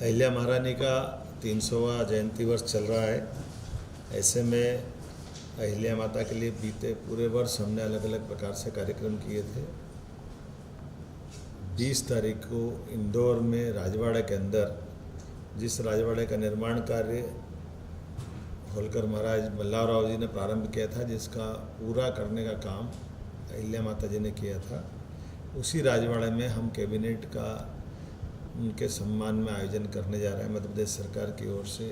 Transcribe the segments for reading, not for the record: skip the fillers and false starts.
अहिल्या महारानी का 300वां जयंती वर्ष चल रहा है। ऐसे में अहिल्या माता के लिए बीते पूरे वर्ष हमने अलग अलग प्रकार से कार्यक्रम किए थे। 20 तारीख को इंदौर में राजवाड़े के अंदर, जिस राजवाड़े का निर्माण कार्य होलकर महाराज मल्हारराव जी ने प्रारंभ किया था, जिसका पूरा करने का काम अहिल्या माता जी ने किया था, उसी राजवाड़े में हम कैबिनेट का उनके सम्मान में आयोजन करने जा रहे हैं। मध्य प्रदेश सरकार की ओर से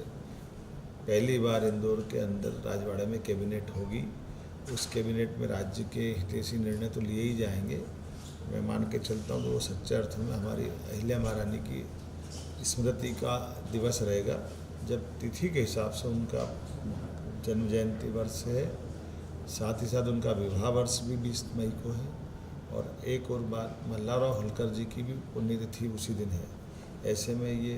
पहली बार इंदौर के अंदर राजवाड़े में कैबिनेट होगी। उस कैबिनेट में राज्य के हितैषी निर्णय तो लिए ही जाएंगे। मैं मान के चलता हूँ कि वो सच्चे अर्थ में हमारी अहिल्या महारानी की स्मृति का दिवस रहेगा, जब तिथि के हिसाब से उनका जन्म जयंती वर्ष है, साथ ही साथ उनका विवाह वर्ष भी 20 मई को है, और एक और बात मल्हारराव होलकर जी की भी पुण्यतिथि उसी दिन है। ऐसे में ये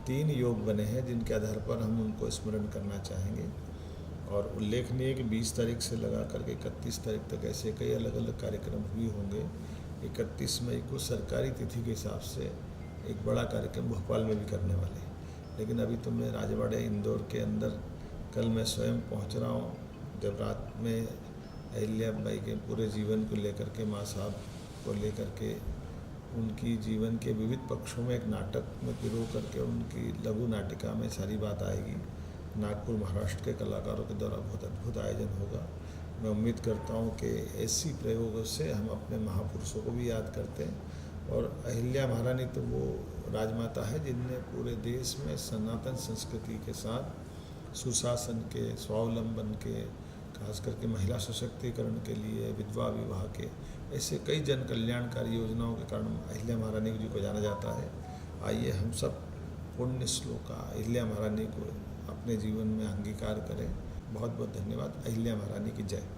3 योग बने हैं जिनके आधार पर हम उनको स्मरण करना चाहेंगे। और उल्लेखनीय है कि 20 तारीख से लगा करके 31 तारीख तक ऐसे कई अलग अलग कार्यक्रम भी होंगे। 31 मई को सरकारी तिथि के हिसाब से एक बड़ा कार्यक्रम भोपाल में भी करने वाले हैं। लेकिन अभी तो मैं राजवाड़े इंदौर के अंदर कल मैं स्वयं पहुंच रहा हूं, जब रात में अहिल्या बाई के पूरे जीवन को लेकर के, माँ साहब को लेकर के, उनकी जीवन के विविध पक्षों में एक नाटक में पिरो करके उनकी लघु नाटिका में सारी बात आएगी। नागपुर महाराष्ट्र के कलाकारों के द्वारा बहुत अद्भुत आयोजन होगा। मैं उम्मीद करता हूं कि ऐसी प्रयोगों से हम अपने महापुरुषों को भी याद करते हैं। और अहिल्या महारानी तो वो राजमाता है जिनने पूरे देश में सनातन संस्कृति के साथ सुशासन के, स्वावलंबन के, खास करके महिला सशक्तिकरण के लिए, विधवा विवाह के, ऐसे कई जन कल्याणकारी योजनाओं के कारण अहिल्या महारानी जी को जाना जाता है। आइए हम सब पुण्य श्लोका अहिल्या महारानी को अपने जीवन में अंगीकार करें। बहुत बहुत धन्यवाद। अहिल्या महारानी की जय।